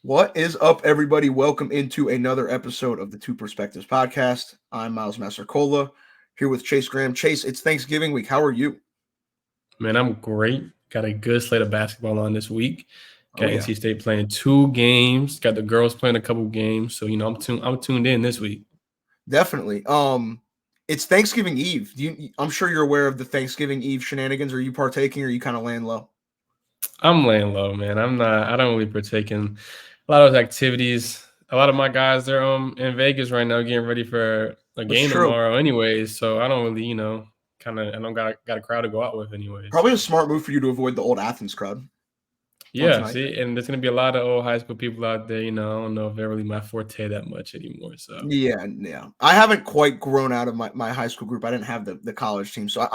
What is up, everybody? Welcome into another episode of the Two Perspectives podcast. I'm Miles Massacola, here with Chase Graham. Chase, it's Thanksgiving week. How are you? Man, I'm great. Got a good slate of basketball on this week. Got yeah. NC State playing 2 games. Got the girls playing a couple games. So I'm tuned in this week. Definitely. It's Thanksgiving Eve. I'm sure you're aware of the Thanksgiving Eve shenanigans. Are you partaking, or are you kind of laying low? I'm laying low, man. I don't really partake in a lot of those activities. A lot of my guys, they're in Vegas right now getting ready for a That's game true. tomorrow anyways. So I don't really, I don't got a crowd to go out with anyways. Probably a smart move for you to avoid the old Athens crowd. Yeah, see, and there's gonna be a lot of old high school people out there. I don't know if they're really my forte that much anymore. So yeah. I haven't quite grown out of my high school group. I didn't have the college team, so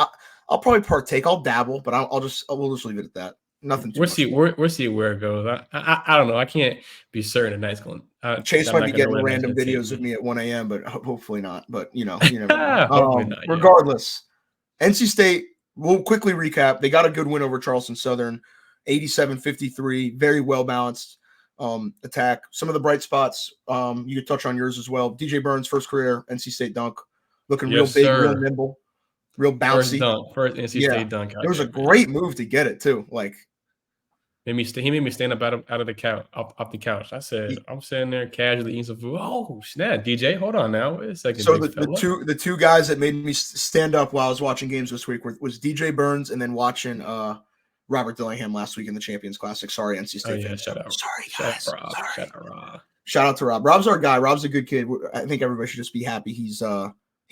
I'll probably partake. I'll dabble, but we'll just leave it at that. Nothing too much. We'll see where it goes. I don't know. I can't be certain the night's going. Chase might be getting random videos of me at 1 a.m., but hopefully not. But you never know. Hopefully not. Regardless, NC State. We'll quickly recap. They got a good win over Charleston Southern, 87-53. Very well balanced attack. Some of the bright spots. You could touch on yours as well. DJ Burns' first career NC State dunk, looking real big, real nimble, real bouncy. First NC State dunk. It was a great move to get it too. Like. He made me stand up out of the couch, off the couch. I said, I'm sitting there casually eating some food. Oh snap, DJ, hold on now. Wait a second. So the two guys that made me stand up while I was watching games this week was DJ Burns and then watching Robert Dillingham last week in the Champions Classic. Sorry, NC State fans. Shout out. Sorry, guys. Rob. Shout out to Rob. Rob's our guy. Rob's a good kid. I think everybody should just be happy he's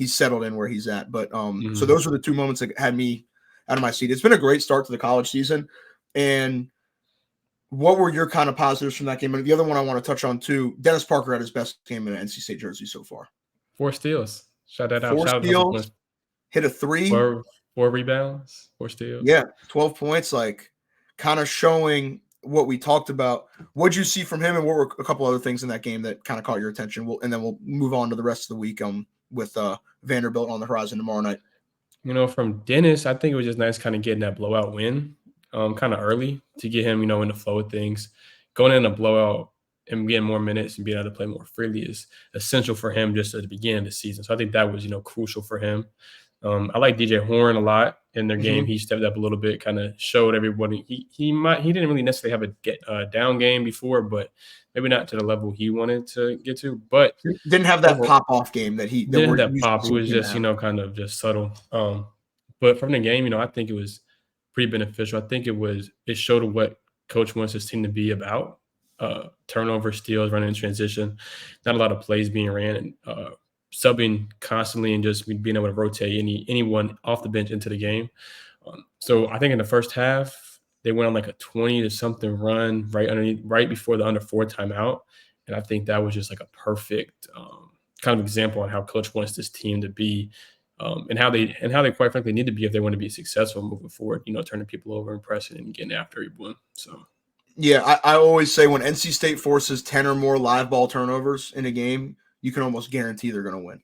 settled in where he's at. But so those were the two moments that had me out of my seat. It's been a great start to the college season. And what were your kind of positives from that game? And the other one I want to touch on too, Dennis Parker had his best game in an NC State jersey so far. 4 steals. Shout that out. 4 steals, hit a 3. 4 rebounds, 4 steals. Yeah, 12 points, like kind of showing what we talked about. What'd you see from him, and what were a couple other things in that game that kind of caught your attention? And then we'll move on to the rest of the week with Vanderbilt on the horizon tomorrow night. From Dennis, I think it was just nice kind of getting that blowout win. Kind of early to get him, in the flow of things. Going in a blowout and getting more minutes and being able to play more freely is essential for him just at the beginning of the season. So I think that was, crucial for him. I like DJ Horn a lot in their game. He stepped up a little bit, kind of showed everybody. He didn't really necessarily have a down game before, but maybe not to the level he wanted to get to. But didn't have that pop off game that he didn't have that pop. It was just kind of just subtle. But from the game, I think it was pretty beneficial. I think it showed what coach wants his team to be about. Turnover, steals, running in transition, not a lot of plays being ran, and subbing constantly and just being able to rotate anyone off the bench into the game. So I think in the first half, they went on like a 20-something run right before the under 4 timeout. And I think that was just like a perfect kind of example on how coach wants this team to be. And how they quite frankly need to be if they want to be successful moving forward, turning people over and pressing and getting after everyone. So, yeah, I always say when NC State forces 10 or more live ball turnovers in a game, you can almost guarantee they're going to win.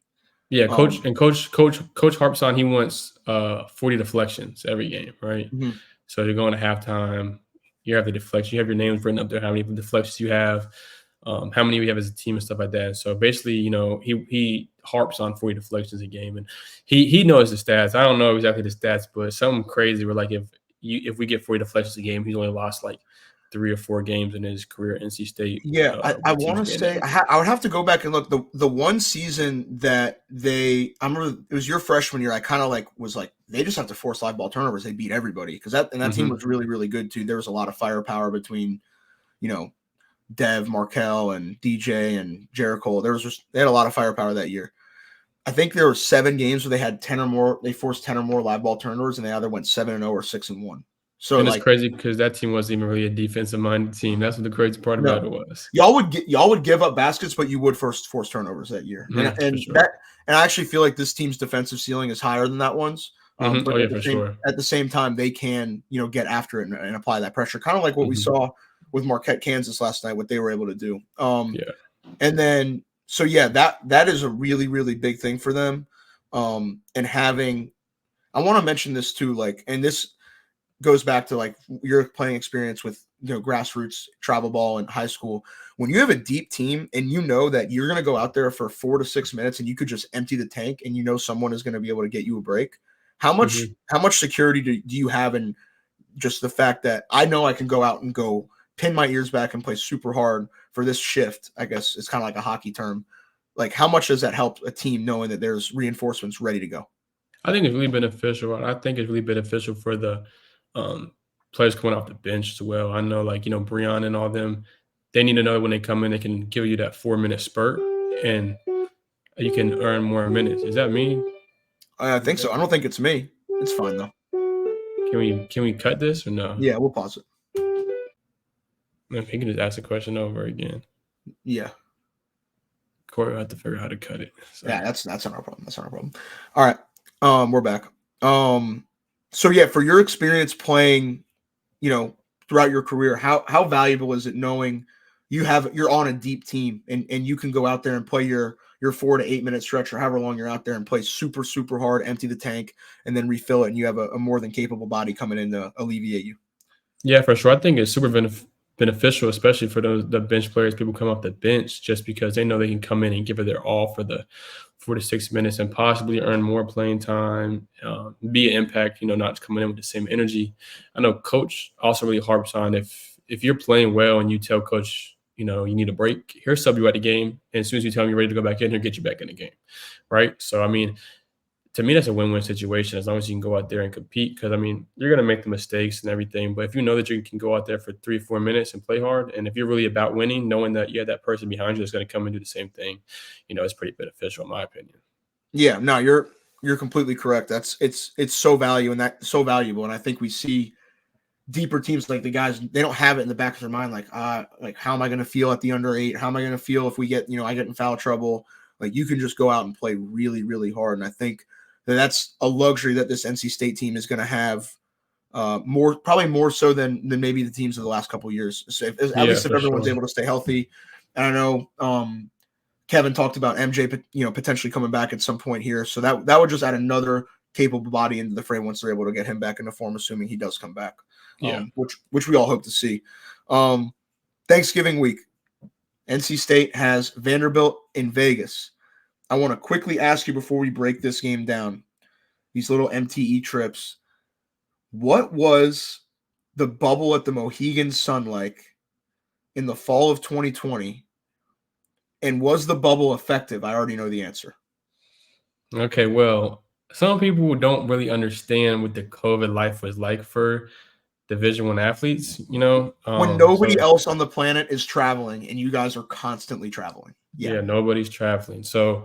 Yeah, Coach harps on he wants 40 deflections every game, right? Mm-hmm. So you're going to halftime, you have the deflection, you have your names written up there, how many deflections you have. How many we have as a team and stuff like that. So basically, he harps on 40 deflections a game, and he knows the stats. I don't know exactly the stats, but something crazy where like if we get 40 deflections a game, he's only lost like 3 or 4 games in his career at NC State. Yeah, I want to say I would have to go back and look. The one season that I remember it was your freshman year. I kind of was like they just have to force live ball turnovers. They beat everybody because that team was really, really good too. There was a lot of firepower between, Dev, Markel, and DJ and Jericho. They had a lot of firepower that year. I think there were 7 games where they had 10 or more. They forced 10 or more live ball turnovers, and they either went 7-0 or 6-1. So it's crazy because that team wasn't even really a defensive minded team. That's what the crazy part about it was. Y'all would give up baskets, but you would force turnovers that year. And I actually feel like this team's defensive ceiling is higher than that one's. But at the same time, they can get after it and apply that pressure, kind of like what we saw with Marquette, Kansas last night, what they were able to do. And then, so yeah, that is a really, really big thing for them. And I want to mention this too, and this goes back to your playing experience with grassroots travel ball in high school. When you have a deep team and you know that you're going to go out there for 4 to 6 minutes and you could just empty the tank and you know someone is going to be able to get you a break, how much security do you have in just the fact that I know I can go out and go pin my ears back and play super hard for this shift? I guess it's kind of like a hockey term. Like, how much does that help a team knowing that there's reinforcements ready to go? I think it's really beneficial. I think it's really beneficial for the players coming off the bench as well. I know, like, Breon and all them, they need to know when they come in, they can give you that 4-minute spurt and you can earn more minutes. Is that me? I think so. I don't think it's me. It's fine though. Can we cut this or no? Yeah, we'll pause it. Man, he can just ask the question over again. Yeah. Corey will have to figure out how to cut it. So. Yeah, that's not our problem. That's not our problem. All right. We're back. So yeah, for your experience playing, throughout your career, how valuable is it knowing you're on a deep team and you can go out there and play your 4 to 8 minute stretch or however long you're out there and play super, super hard, empty the tank, and then refill it, and you have a more than capable body coming in to alleviate you? Yeah, for sure. I think it's super beneficial, especially for the bench players, people come off the bench, just because they know they can come in and give it their all for the 4 to 6 minutes and possibly earn more playing time, be an impact, not coming in with the same energy. I know coach also really harps on if you're playing well and you tell coach, you need a break, he'll sub you at the game. And as soon as you tell him you're ready to go back in, he'll get you back in the game. Right. So, to me, that's a win-win situation as long as you can go out there and compete, because, you're going to make the mistakes and everything. But if you know that you can go out there for 3 or 4 minutes and play hard, and if you're really about winning, knowing that you have that person behind you that's going to come and do the same thing, it's pretty beneficial in my opinion. Yeah, no, you're completely correct. It's so valuable, and I think we see deeper teams like the guys, they don't have it in the back of their mind, like how am I going to feel at the under 8? How am I going to feel if we get, I get in foul trouble? Like, you can just go out and play really, really hard. And I think that's a luxury that this NC State team is going to have probably more so than maybe the teams of the last couple of years. So at least if everyone's able to stay healthy. And I know Kevin talked about MJ, potentially coming back at some point here. So that would just add another capable body into the frame once they're able to get him back into form, assuming he does come back. Which we all hope to see. Thanksgiving week, NC State has Vanderbilt in Vegas. I want to quickly ask you before we break this game down, these little MTE trips, what was the bubble at the Mohegan Sun like in the fall of 2020? And was the bubble effective? I already know the answer. Okay, well, some people don't really understand what the COVID life was like for Division I athletes, when nobody else on the planet is traveling and you guys are constantly traveling. Yeah, nobody's traveling. So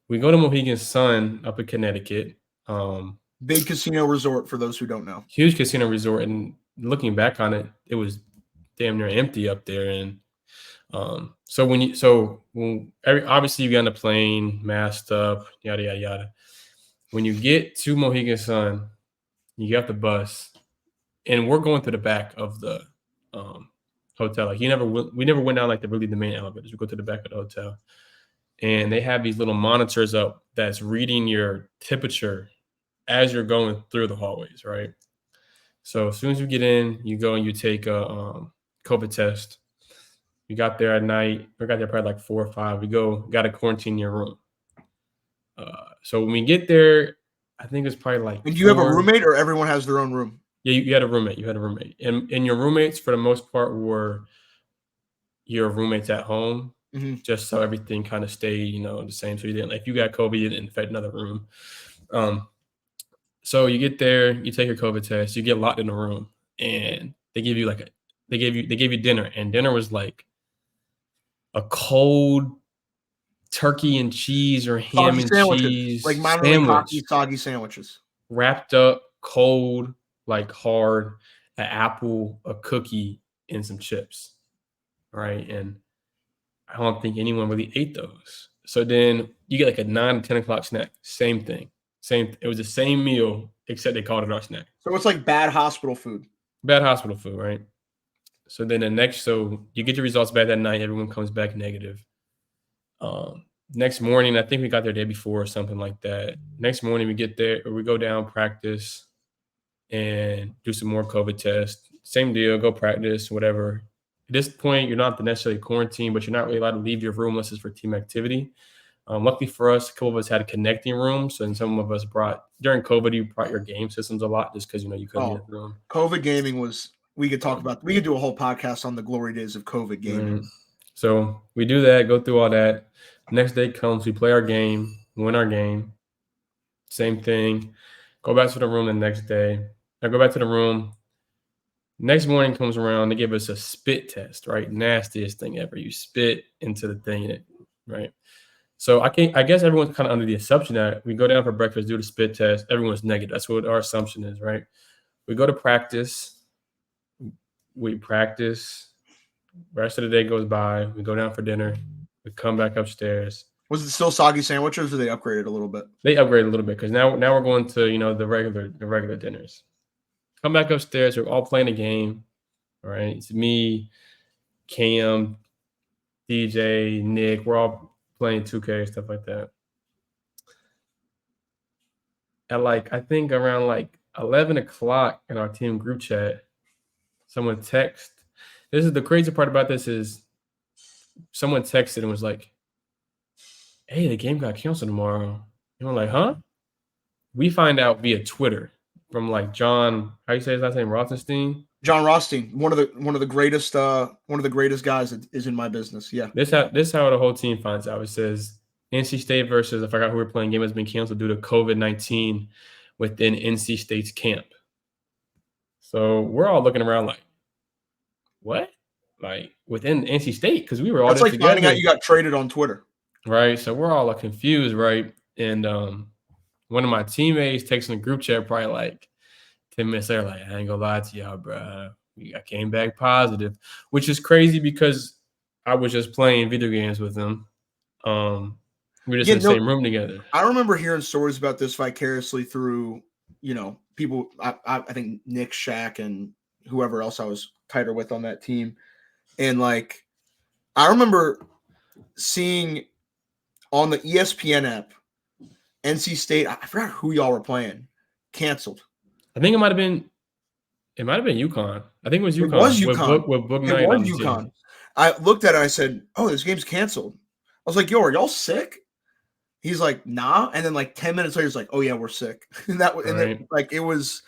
we go to Mohegan Sun up in Connecticut. Big casino resort for those who don't know. Huge casino resort, and looking back on it, it was damn near empty up there. And obviously you get on the plane, masked up, yada yada yada. When you get to Mohegan Sun, you get off the bus. And we're going to the back of the hotel. Like, we never went down like the main elevators. We go to the back of the hotel, and they have these little monitors up that's reading your temperature as you're going through the hallways, right? So as soon as you get in, you go and you take a COVID test. We got there at night. We got there probably like 4 or 5. We got to quarantine your room. So when we get there, I think it's probably like. And do you have a roommate, or everyone has their own room? Yeah, you had a roommate. And your roommates, for the most part, were your roommates at home, just so everything kind of stayed, the same. So you didn't, if you got COVID, you didn't infect another room. So you get there, you take your COVID test, you get locked in a room, and they give you they gave you dinner, and dinner was like a cold turkey and cheese or ham and cheese, like minor league hockey soggy sandwiches, wrapped up cold, like hard, an apple, a cookie, and some chips, right? And I don't think anyone really ate those. So then you get like a 9 to 10 o'clock snack. Same thing. It was the same meal, except they called it our snack. So it's like bad hospital food. Bad hospital food, right? So then you get your results back that night. Everyone comes back negative. Next morning, I think we got there the day before or something like that. Next morning we get there, or we go down, practice, and do some more COVID tests. same deal. Go practice, whatever. At this point, you're not necessarily quarantined, but you're not really allowed to leave your room unless it's for team activity. Luckily for us, a couple of us had connecting rooms, and some of us during COVID, you brought your game systems a lot just because you couldn't be in the room. COVID gaming was. We could do a whole podcast on the glory days of COVID gaming. Right. So we do that, go through all that. Next day comes, we play our game, win our game. Same thing. Go back to the room the next day. I go back to the room. Next morning comes around, they give us a spit test, right? Nastiest thing ever. You spit into the thing, right? So I guess everyone's kind of under the assumption that we go down for breakfast, do the spit test, everyone's negative. That's what our assumption is, right? We go to practice. We practice. Rest of the day goes by. We go down for dinner. We come back upstairs. Was it still soggy sandwiches, or they upgraded a little bit? They upgraded a little bit because now we're going to the regular dinners. Come back upstairs. We're all playing a game. All right, it's me, Cam, DJ, Nick. We're all playing 2K, stuff like that. At I think around 11 o'clock in our team group chat, someone texted. This is the crazy part about this is someone texted and was like, "Hey, the game got canceled tomorrow." And we're like, "Huh?" We find out via Twitter from John, how you say his last name, Rosenstein? John Rothstein, one of the greatest guys that is in my business. Yeah. This how the whole team finds out. It says NC State versus, I forgot who we're playing, game has been canceled due to COVID-19 within NC State's camp. So we're all looking around like, what? Within NC State? Because we were all That's like finding out you got traded on Twitter. Right. So we're all confused, right? And one of my teammates texting the group chat probably 10 minutes later, I ain't gonna lie to y'all, bro. I came back positive, which is crazy because I was just playing video games with them. We're just in the same room together. I remember hearing stories about this vicariously through, people. I think Nick, Shaq, and whoever else I was tighter with on that team. And I remember seeing on the ESPN app, NC State, I forgot who y'all were playing, canceled. I think it might have been UConn. I think it was UConn. It was UConn. With Book It Knight was on the UConn. team. I looked at it and I said, "Oh, this game's canceled." I was like, "Yo, are y'all sick?" He's like, "Nah." And then 10 minutes later, he's like, "Oh yeah, we're sick." And then it was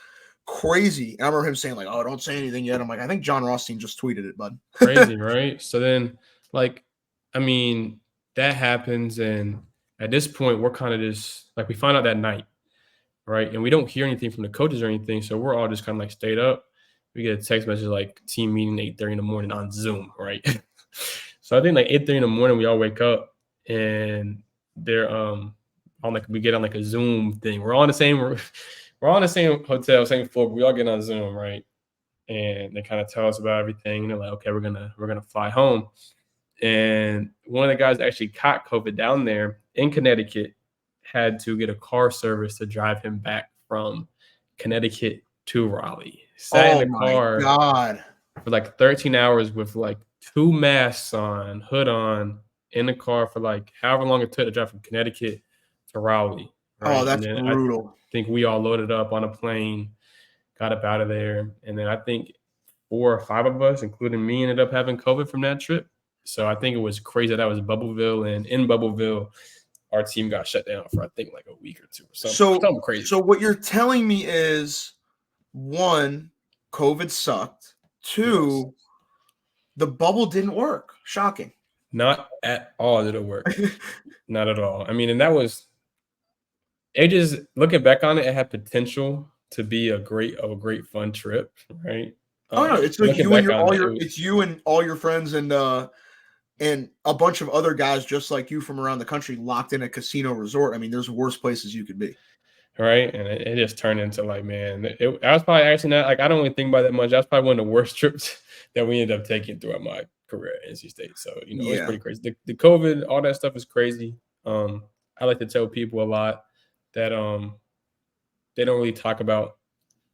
crazy. And I remember him saying "Oh, don't say anything yet." I'm like, I think John Rothstein just tweeted it, bud. Crazy, right? So then, that happens, and at this point, we're kind of just we find out that night, right? And we don't hear anything from the coaches or anything, so we're all just kind of stayed up. We get a text message team meeting 8:30 in the morning on Zoom, right? So I think 8:30 in the morning we all wake up and they're we get on a Zoom thing. We're all in the same hotel, same floor, but we all get on Zoom, right? And they kind of tell us about everything. And they're like, okay, we're gonna fly home. And one of the guys actually caught COVID down there in Connecticut, had to get a car service to drive him back from Connecticut to Raleigh. Sat in the car for 13 hours with 2 masks on, hood on, in the car for however long it took to drive from Connecticut to Raleigh. Right? Oh, that's brutal. I think we all loaded up on a plane, got up out of there. And then I think 4 or 5 of us, including me, ended up having COVID from that trip. So I think it was crazy that was Bubbleville. And in Bubbleville, our team got shut down for, I think, a week or 2 or something. Something crazy. So what you're telling me is, 1, COVID sucked. 2, yes, the bubble didn't work. Shocking. Not at all did it work. Not at all. I mean, and that was it. Just looking back on it, it had potential to be a great fun trip, right? Oh no, it's you and it's you and all your friends and a bunch of other guys just like you from around the country locked in a casino resort. I mean, there's worse places you could be. Right. And it just turned into man, I was probably actually not I don't really think about that much. That was probably one of the worst trips that we ended up taking throughout my career at NC State. So, It's pretty crazy. The COVID, all that stuff is crazy. I like to tell people a lot that they don't really talk about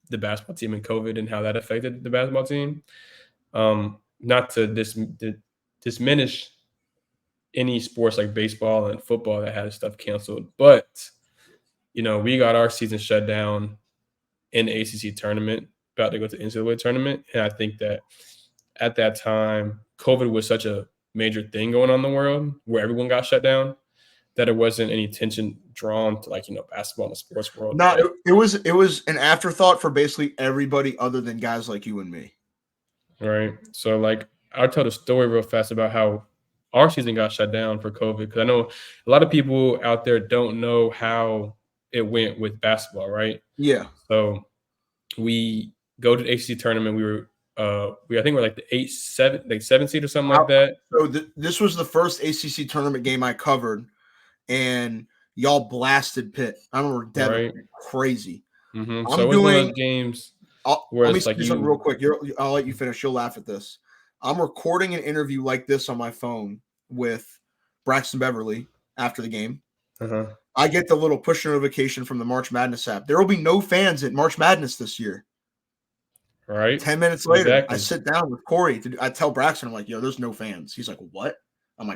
the basketball team and COVID and how that affected the basketball team. Not to diminish any sports like baseball and football that had stuff canceled, but we got our season shut down in the ACC tournament about to go to the NCAA tournament. And I think that at that time, COVID was such a major thing going on in the world where everyone got shut down that there wasn't any attention drawn to basketball in the sports world. No, it was an afterthought for basically everybody other than guys like you and me. Right. So I'll tell the story real fast about how our season got shut down for COVID, because I know a lot of people out there don't know how it went with basketball, right? Yeah. So we go to the ACC tournament. We were I think we're like the 7 seed or something like that. So this was the first ACC tournament game I covered, and y'all blasted Pitt. I remember Devin crazy. Mm-hmm. So it was one of those games. Let me say something real quick. I'll let you finish. You'll laugh at this. I'm recording an interview like this on my phone with Braxton Beverly after the game. Uh-huh. I get the little push notification from the March Madness app. There will be no fans at March Madness this year. Right. 10 minutes later, I sit down with Corey. I tell Braxton, I'm like, yo, there's no fans. He's like, what? I'm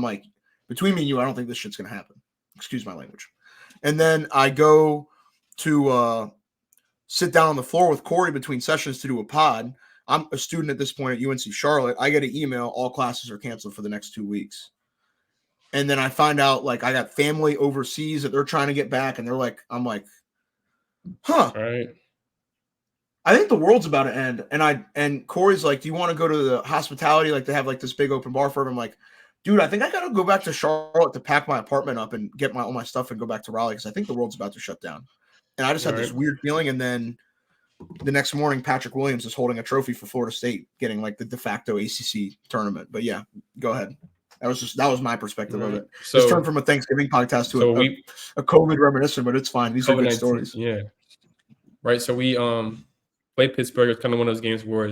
like, between me and you, I don't think this shit's going to happen. Excuse my language. And then I go to sit down on the floor with Corey between sessions to do a pod. I'm a student at this point at UNC Charlotte. I get an email, all classes are canceled for the next 2 weeks. And then I find out, I got family overseas that they're trying to get back, and I'm like, huh. Right. I think the world's about to end. And Corey's like, do you want to go to the hospitality? They have this big open bar for him. I'm like, dude, I think I got to go back to Charlotte to pack my apartment up and get all my stuff and go back to Raleigh, because I think the world's about to shut down. And I just had this weird feeling. And then the next morning, Patrick Williams is holding a trophy for Florida State, getting the de facto ACC tournament. But yeah, go ahead. That was my perspective of it. So this turned from a Thanksgiving podcast to a COVID reminiscent, but it's fine. These are good stories. Yeah. Right. So we played Pittsburgh. It's kind of one of those games where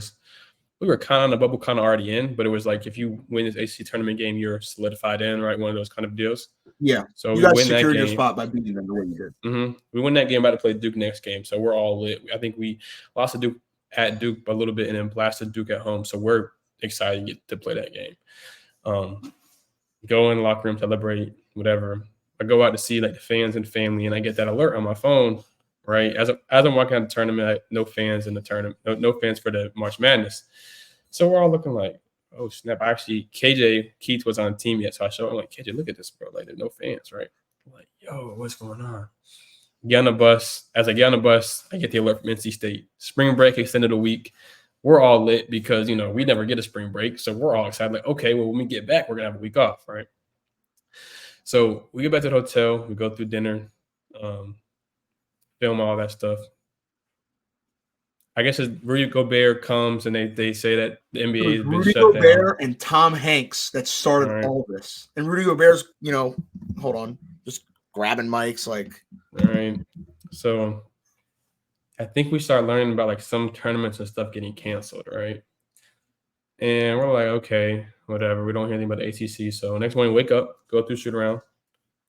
we were kind of on the bubble, kind of already in, but it was like if you win this ACC tournament game, you're solidified in, right? One of those kind of deals. Yeah. So you guys secured your spot by beating them the way you did. Mm-hmm. We win that game, about to play Duke next game, so we're all lit. I think we lost to Duke at Duke a little bit and then blasted Duke at home, so we're excited to get to play that game. Go in the locker room, celebrate, whatever. I go out to see the fans and family, and I get that alert on my phone. Right, as I'm walking out the tournament, no fans in the tournament, no fans for the March Madness. So we're all looking like, oh snap! Actually, KJ Keith was on the team yet, so I showed him KJ, look at this, bro. There's no fans, right? I'm like, yo, what's going on? Get on the bus. As I get on the bus, I get the alert from NC State. Spring break extended a week. We're all lit because we never get a spring break, so we're all excited. Okay, well when we get back, we're gonna have a week off, right? So we get back to the hotel. We go through dinner. Film all that stuff. I guess Rudy Gobert comes and they say that the NBA has been shut down. Rudy Gobert and Tom Hanks that started all this. And Rudy Gobert's, hold on, just grabbing mics All right. So I think we start learning about some tournaments and stuff getting canceled, right? And we're like, okay, whatever. We don't hear anything about the ACC. So next morning, wake up, go through shoot around.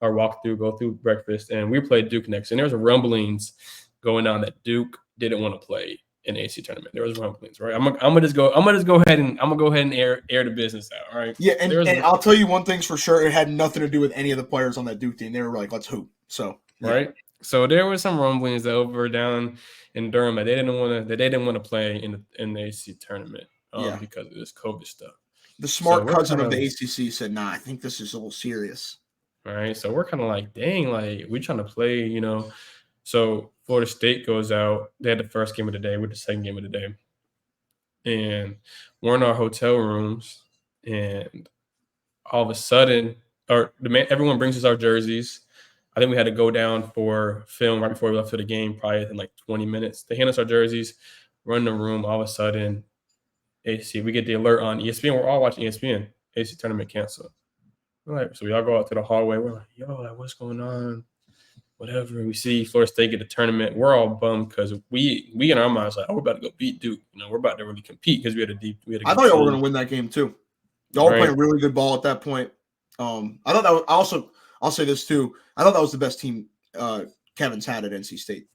Our walk through, go through breakfast, and we played Duke next. And there was rumblings going on that Duke didn't want to play in the ACC tournament. There was rumblings, right? I'm gonna just go ahead and air the business out, right? Yeah, and I'll tell you one thing's for sure: it had nothing to do with any of the players on that Duke team. They were like, "Let's hoop." So yeah. Right. So there was some rumblings that over down in Durham that they didn't want to play in the ACC tournament because of this COVID stuff. The smart cousin of the ACC said, "Nah, I think this is a little serious." All right, so we're kind of like, dang, we're trying to play, So Florida State goes out. They had the first game of the day. We're the second game of the day. And we're in our hotel rooms. And all of a sudden, everyone brings us our jerseys. I think we had to go down for film right before we left for the game, probably in 20 minutes. They hand us our jerseys, run the room. All of a sudden, ACC, we get the alert on ESPN. We're all watching ESPN. ACC tournament canceled. Right, so we all go out to the hallway. We're like, yo, what's going on? Whatever. We see Florida State get the tournament. We're all bummed because we in our minds we're about to go beat Duke. We're about to really compete because we had a I thought y'all were going to win that game too. Y'all were playing really good ball at that point. I thought that was, I'll say this too. I thought that was the best team Kevin's had at NC State.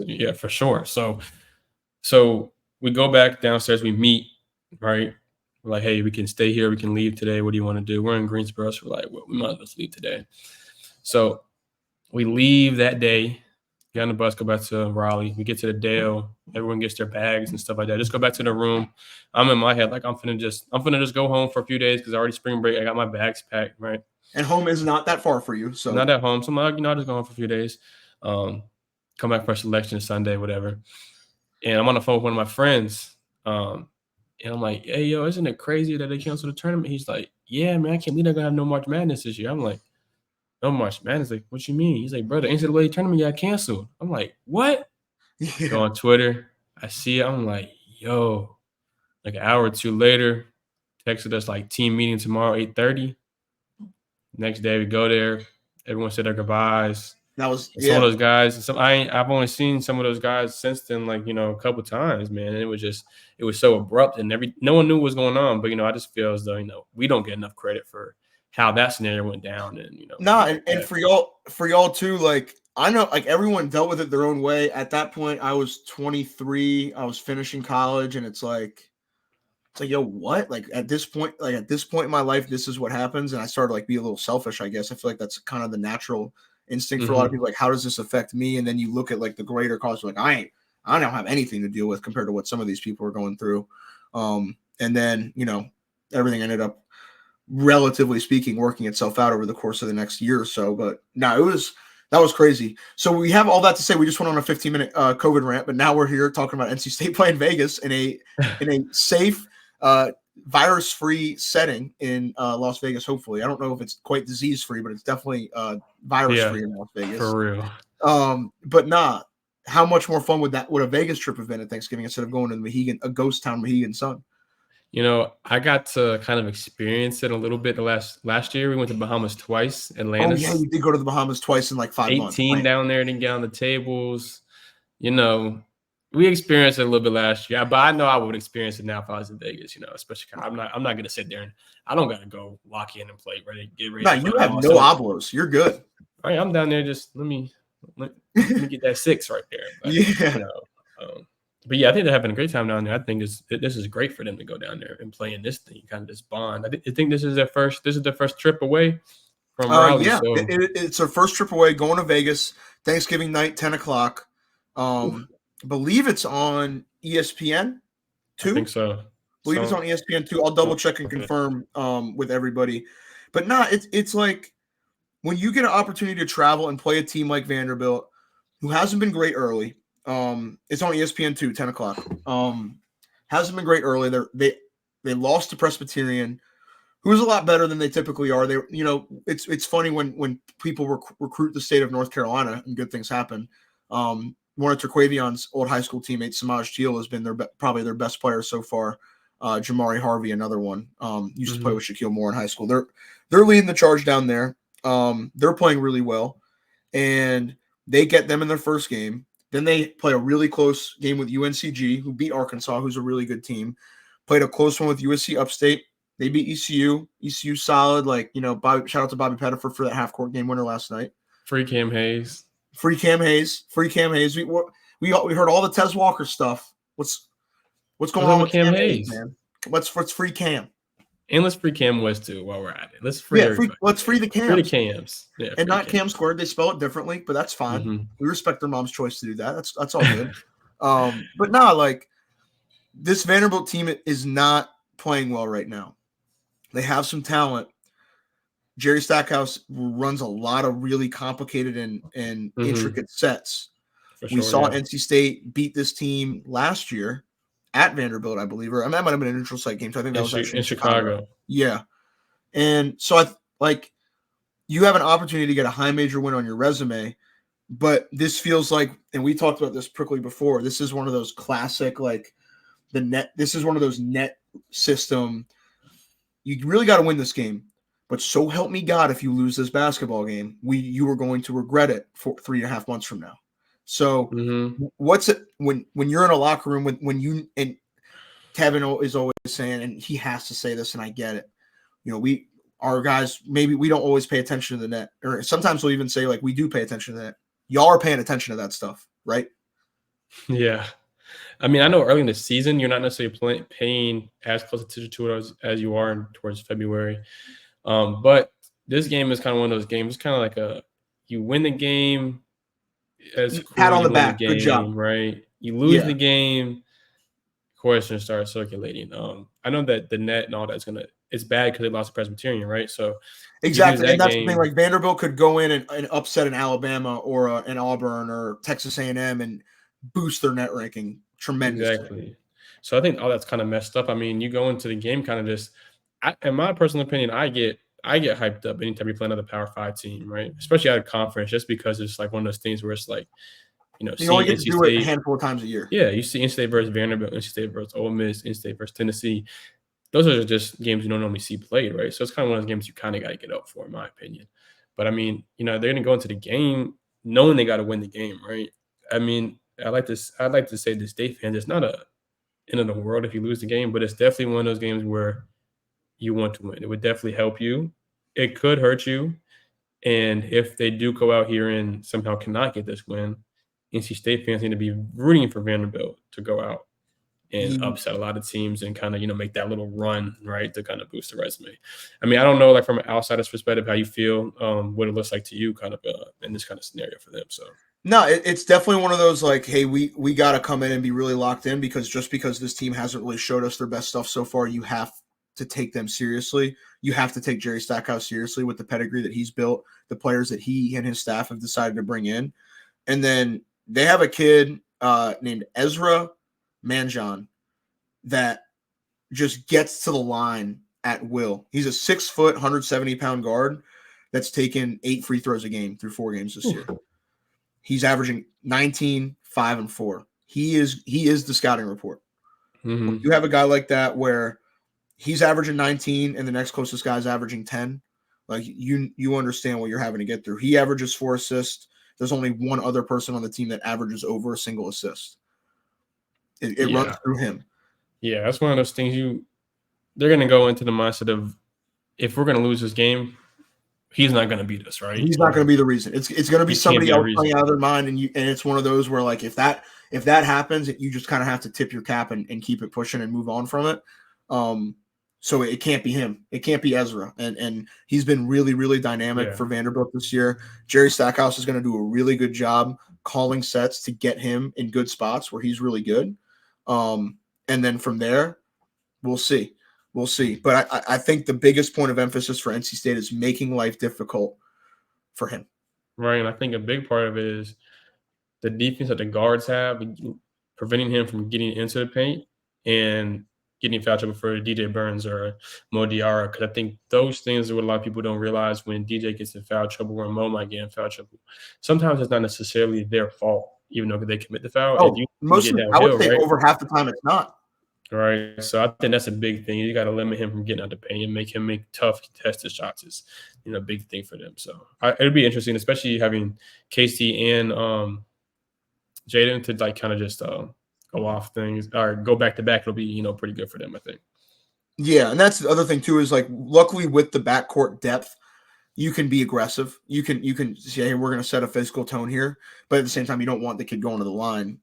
Yeah, for sure. So we go back downstairs. We meet, right? We're like, hey, we can stay here. We can leave today. What do you want to do? We're in Greensboro. So we're like, well, we might as well leave today. So we leave that day, Get on the bus, go back to Raleigh. We get to the Dale. Everyone gets their bags and stuff like that. Just go back to the room. I'm in my head like I'm finna just go home for a few days because I already spring break. I got my bags packed, right? And home is not that far for you, so not at home. So I'm like, I'll just go home for a few days. Come back for selection Sunday, whatever. And I'm on the phone with one of my friends. And I'm like, hey, yo, isn't it crazy that they canceled the tournament? He's like, yeah, man, I can't believe they're gonna have no March Madness this year. I'm like, no March Madness? Like, what you mean? He's like, brother, NCAA tournament got canceled. I'm like, what? yeah. Go on Twitter. I see it. I'm like, yo. Like an hour or two later, texted us like team meeting tomorrow, 8:30. Next day we go there. Everyone said their goodbyes. That was some of those guys. I've only seen some of those guys since then, like, a couple times, man. And it was so abrupt and no one knew what was going on. But I just feel as though we don't get enough credit for how that scenario went down. And and for y'all too, like I know like everyone dealt with it their own way. At that point, I was 23, I was finishing college, and it's like yo, what? Like at this point in my life, this is what happens. And I started like be a little selfish, I guess. I feel like that's kind of the natural instinct for a lot of people. Like, how does this affect me? And then you look at like the greater cause, like I don't have anything to deal with compared to what some of these people are going through. And then, everything ended up, relatively speaking, working itself out over the course of the next year or so. But no, that was crazy. So we have all that to say. We just went on a 15-minute COVID rant, but now we're here talking about NC State playing Vegas in a safe, virus-free setting in Las Vegas. Hopefully, I don't know if it's quite disease-free, but it's definitely virus-free in Las Vegas. For real. But how much more fun would a Vegas trip have been at Thanksgiving instead of going to a ghost town, Mohegan Sun? I got to kind of experience it a little bit last year. We went to Bahamas twice, Atlantis. Oh, yeah, you did go to the Bahamas twice in like 5 months. 18 down there, didn't get on the tables. We experienced it a little bit last year, but I know I would experience it now if I was in Vegas, especially I'm not going to sit there and I don't got to go lock in and play, get ready. No, you have no oblos. You're good. All right, I'm down there. Just let me get that 6 right there. But, yeah. But yeah, I think they're having a great time down there. I think this is great for them to go down there and play in this thing, kind of this bond. I think this is their first trip away from Raleigh. Yeah, so. It's their first trip away, going to Vegas, Thanksgiving night, 10 o'clock. I believe it's on ESPN 2. I think so. I believe it's on ESPN 2. I'll double check and confirm with everybody. But it's like when you get an opportunity to travel and play a team like Vanderbilt, who hasn't been great early. It's on ESPN 2, 10 o'clock. Hasn't been great early. They lost to Presbyterian, who's a lot better than they typically are. It's funny when people recruit the state of North Carolina and good things happen. One of Terquavion's old high school teammates, Samaj Teal, has been probably their best player so far. Jamari Harvey, another one, used to play with Shaquille Moore in high school. They're leading the charge down there. They're playing really well, and they get them in their first game. Then they play a really close game with UNCG, who beat Arkansas, who's a really good team. Played a close one with USC Upstate. They beat ECU. ECU solid. Shout out to Bobby Pettiford for that half-court game winner last night. Free Cam Hayes. We heard all the Tez Walker stuff. What's going on with Cam Hayes, man? Let's free Cam. And let's free Cam West too while we're at it. Let's free the Cams. Free the Cams. Yeah, and not Cam Squared. They spell it differently, but that's fine. Mm-hmm. We respect their mom's choice to do that. That's all good. But like this Vanderbilt team is not playing well right now. They have some talent. Jerry Stackhouse runs a lot of really complicated and intricate sets. We saw NC State beat this team last year at Vanderbilt, I believe, that might have been a neutral site game. So I think that was actually in Chicago. Yeah. And so you have an opportunity to get a high major win on your resume, but this feels like, and we talked about this prickly before, this is one of those classic, this is one of those net system. You really got to win this game, but so help me God, if you lose this basketball game, you are going to regret it for 3.5 months from now. So what's it when you're in a locker room when you, and Kevin is always saying, and he has to say this, and I get it. Our guys, maybe we don't always pay attention to the net, or sometimes we'll even say we do pay attention to that. Y'all are paying attention to that stuff, right? Yeah. I mean, I know early in the season, you're not necessarily paying as close attention to it as you are towards February. But this game is kind of one of those games. It's kind of like you win the game, as cool. Pat on You the win the back. Good job. game, right? You lose Yeah. the game, questions start circulating. I know that the net and all that's it's bad because they lost to Presbyterian, right? So Exactly, and that's the thing. Like Vanderbilt could go in and upset an Alabama or an Auburn or Texas A&M and boost their net ranking tremendously. Exactly. So I think all that's kind of messed up. I mean, you go into the game kind of just, in my personal opinion, I get hyped up anytime you play another Power 5 team, right? Especially out of conference, just because it's like one of those things where it's like, You only seeing get to NC do it a State. handful of times a year. Yeah, you see NC State versus Vanderbilt, NC State versus Ole Miss, NC State versus Tennessee. Those are just games you don't normally see played, right? So it's kind of one of those games you kind of got to get up for, in my opinion. But I mean, they're going to go into the game knowing they got to win the game, right? I mean, I'd like to say to State fans, it's not a end of the world if you lose the game, but it's definitely one of those games where you want to win. It would definitely help you. It could hurt you. And if they do go out here and somehow cannot get this win, NC State fans need to be rooting for Vanderbilt to go out and upset a lot of teams and kind of, make that little run, right, to kind of boost the resume. I mean, I don't know, like from an outsider's perspective, how you feel, what it looks like to you kind of in this kind of scenario for them. So no, it's definitely one of those like, hey, we got to come in and be really locked in because this team hasn't really showed us their best stuff so far, you have to take them seriously. You have to take Jerry Stackhouse seriously with the pedigree that he's built, the players that he and his staff have decided to bring in. And then they have a kid named Ezra Manjon that just gets to the line at will. He's a 6 foot, 170-pound guard that's taken 8 free throws a game through 4 games this year. He's averaging 19, 5, and 4. He is the scouting report. Mm-hmm. You have a guy like that where he's averaging 19 and the next closest guy is averaging 10. Like you understand what you're having to get through. He averages 4 assists. There's only one other person on the team that averages over a single assist. It runs through him. Yeah, that's one of those things they're going to go into the mindset of, if we're going to lose this game, he's not going to beat us, right? He's not going to be the reason. It's going to be somebody else playing out of their mind, and it's one of those where, like, if that happens, you just kind of have to tip your cap and keep it pushing and move on from it. So it can't be him. It can't be Ezra, and he's been really, really dynamic for Vanderbilt this year. Jerry Stackhouse is going to do a really good job calling sets to get him in good spots where he's really good. And then from there, we'll see. We'll see. But I think the biggest point of emphasis for NC State is making life difficult for him. Right. And I think a big part of it is the defense that the guards have, preventing him from getting into the paint and getting foul trouble for DJ Burns or Mo Diarra. Because I think those things are what a lot of people don't realize when DJ gets in foul trouble or Mo might get in foul trouble. Sometimes it's not necessarily their fault, even though they commit the foul. Oh, I would say over half the time it's not. Right. So I think that's a big thing. You got to limit him from getting out the paint and make him make tough contested shots is, a big thing for them. So it'll be interesting, especially having Casey and Jaden to like kind of just go off things or go back to back. It'll be, pretty good for them, I think. Yeah. And that's the other thing too, is like, luckily with the backcourt depth, you can be aggressive. You can say, hey, we're going to set a physical tone here, but at the same time, you don't want the kid going to the line.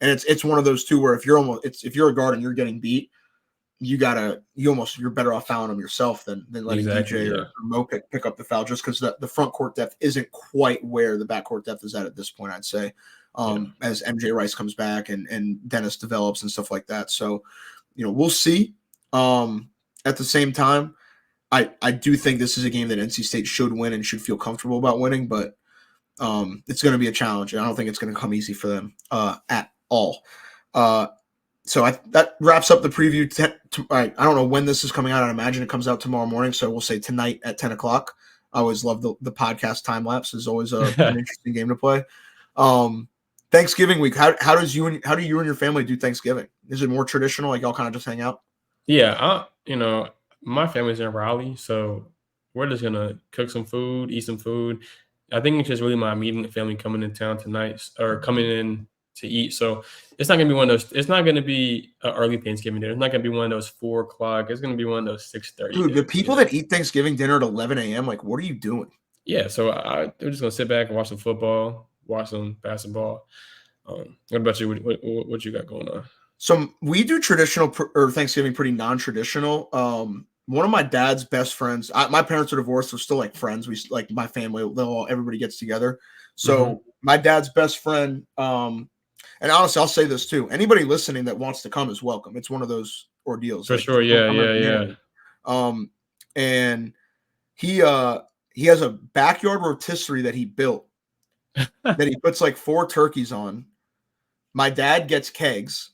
And it's one of those two where if you're a guard and you're getting beat, you're better off fouling them yourself than letting DJ or Mo pick up the foul, just because the front court depth isn't quite where the backcourt depth is at this point, I'd say. As MJ Rice comes back and Dennis develops and stuff like that. So, we'll see. At the same time, I do think this is a game that NC State should win and should feel comfortable about winning, but it's going to be a challenge. And I don't think it's going to come easy for them at all. So that wraps up the preview. I don't know when this is coming out. I imagine it comes out tomorrow morning. So we'll say tonight at 10 o'clock. I always love the podcast time lapse. It's always an interesting game to play. Thanksgiving week. How do you and your family do Thanksgiving? Is it more traditional? Like y'all kind of just hang out? Yeah. My family's in Raleigh, so we're just gonna cook some food, eat some food. I think it's just really my immediate family coming in town tonight or coming in to eat. So it's not gonna be one of those. It's not gonna be an early Thanksgiving dinner. It's not gonna be one of those 4 o'clock. It's gonna be one of those 6:30. Dude, the people that eat Thanksgiving dinner at 11 a.m. Like, what are you doing? Yeah, so we're just gonna sit back and watch some football, watch some basketball. What about you? What you got going on? So we do traditional or Thanksgiving pretty non-traditional. One of my dad's best friends, my parents are divorced, so still like friends. We like my family, everybody gets together. So My dad's best friend. And honestly, I'll say this too. Anybody listening that wants to come is welcome. It's one of those ordeals. For sure. Yeah. And he has a backyard rotisserie that he built that he puts like 4 turkeys on. My dad gets kegs,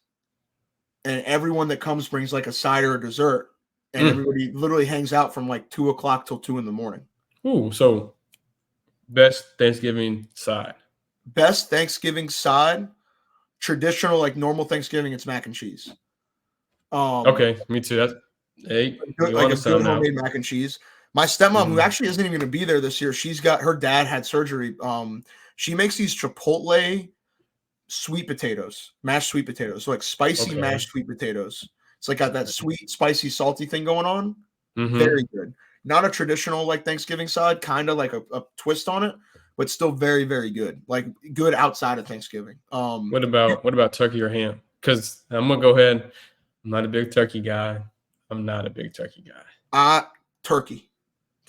and everyone that comes brings like a side or a dessert, and everybody literally hangs out from like 2 o'clock till 2 in the morning. Ooh, so best Thanksgiving side. Best Thanksgiving side, traditional like normal Thanksgiving, it's mac and cheese. Okay, me too. That's good, like a good homemade mac and cheese. My stepmom, who actually isn't even going to be there this year, her dad had surgery. She makes these Chipotle sweet potatoes, mashed sweet potatoes, so like spicy mashed sweet potatoes. It's like got that sweet, spicy, salty thing going on. Very good. Not a traditional like Thanksgiving side, kind of like a twist on it, but still very, very good. Like good outside of Thanksgiving. What about turkey or ham? Because I'm gonna go ahead. I'm not a big turkey guy. Turkey.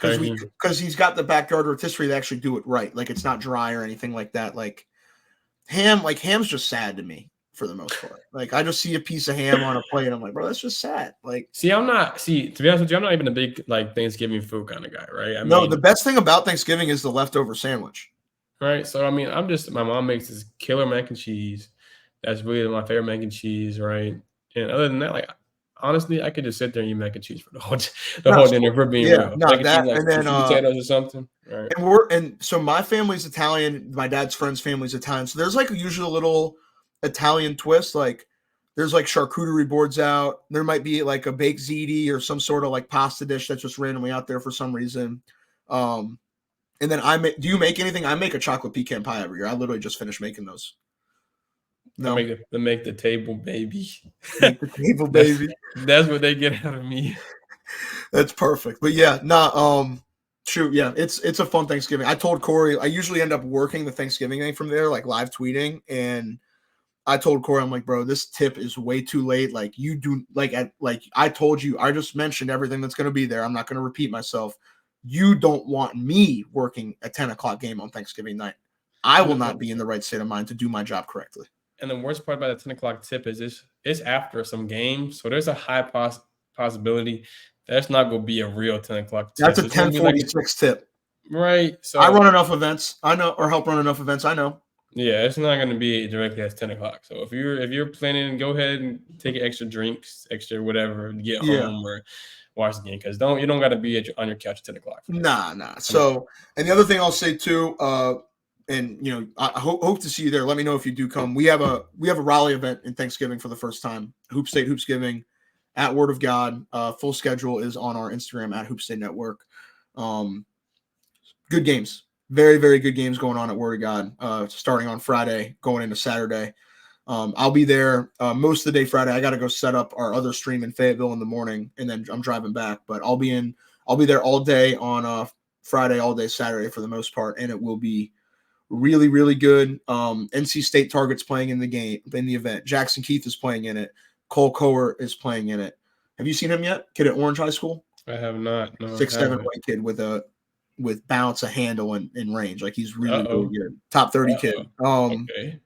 Because he's got the backyard rotisserie to actually do it right. Like it's not dry or anything like that. Like ham's just sad to me for the most part. Like I just see a piece of ham on a plate and I'm like, bro, that's just sad. Like to be honest with you, I'm not even a big like Thanksgiving food kind of guy, right? I mean, the best thing about Thanksgiving is the leftover sandwich. Right. So I mean, my mom makes this killer mac and cheese. That's really my favorite mac and cheese, right? And other than that, like honestly, I could just sit there and eat mac and cheese for the whole dinner. For being real, mac and cheese, like and then potatoes or something. Right. And so my family's Italian. My dad's friend's family's Italian. So there's like usually a little Italian twist. Like there's like charcuterie boards out. There might be like a baked ziti or some sort of like pasta dish that's just randomly out there for some reason. And then do you make anything? I make a chocolate pecan pie every year. I literally just finished making those. No, make the table, baby. Make the table, baby. That's what they get out of me. That's perfect. But yeah, shoot, yeah, it's a fun Thanksgiving. I told Corey I usually end up working the Thanksgiving thing from there, like live tweeting, and I told Corey, I'm like, bro, this tip is way too late. Like you do, I told you, I just mentioned everything that's going to be there. I'm not going to repeat myself. You don't want me working a 10 o'clock game on Thanksgiving night. I will not be in the right state of mind to do my job correctly. And the worst part about the 10 o'clock tip is it's after some games. So there's a high possibility that's not going to be a real 10 o'clock tip. That's a 10:46 tip. Right. So I run enough events. I know, or help run enough events. I know. Yeah, it's not going to be directly at 10 o'clock. So if you're planning, go ahead and take extra drinks, extra whatever, to get home or watch the game. Because you don't got to be on your couch at 10 o'clock. Nah. So, and the other thing I'll say too, and I hope to see you there. Let me know if you do come. We have a Raleigh event in Thanksgiving for the first time. Hoop State Hoopsgiving at Word of God. Full schedule is on our Instagram at Hoop State Network. Good games, very, very good games going on at Word of God. Starting on Friday, going into Saturday. I'll be there most of the day Friday. I got to go set up our other stream in Fayetteville in the morning, and then I'm driving back. But I'll be there all day on Friday, all day Saturday for the most part, and it will be really, really good. NC State Target's playing in the event. Jackson Keith is playing in it. Cole Coer is playing in it. Have you seen him yet? Kid at Orange High School? I have not. No, 6'7" white kid with bounce, a handle, and range. Like he's really, really good. Top 30 kid. Okay.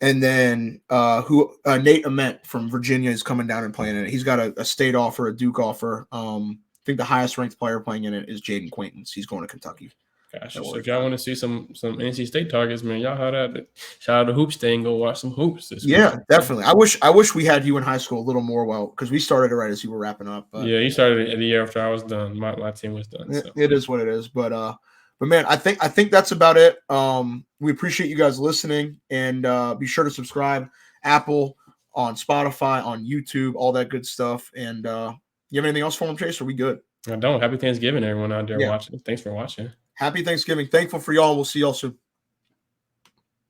And then Nate Ament from Virginia is coming down and playing in it. He's got a state offer, a Duke offer. I think the highest ranked player playing in it is Jaden Quaintance. He's going to Kentucky. Gosh, so if y'all want to see some NC State targets, man, y'all shout out to Hoops Day and go watch some hoops this week. Definitely. I wish we had you in high school a little more because we started it right as you were wrapping up. Yeah, you started it the year after I was done. My team was done. So. It is what it is. But man, I think that's about it. We appreciate you guys listening, and be sure to subscribe, Apple, on Spotify, on YouTube, all that good stuff. And you have anything else for them, Chase? Or are we good? I don't. Happy Thanksgiving, everyone out there watching. Thanks for watching. Happy Thanksgiving. Thankful for y'all. We'll see y'all soon.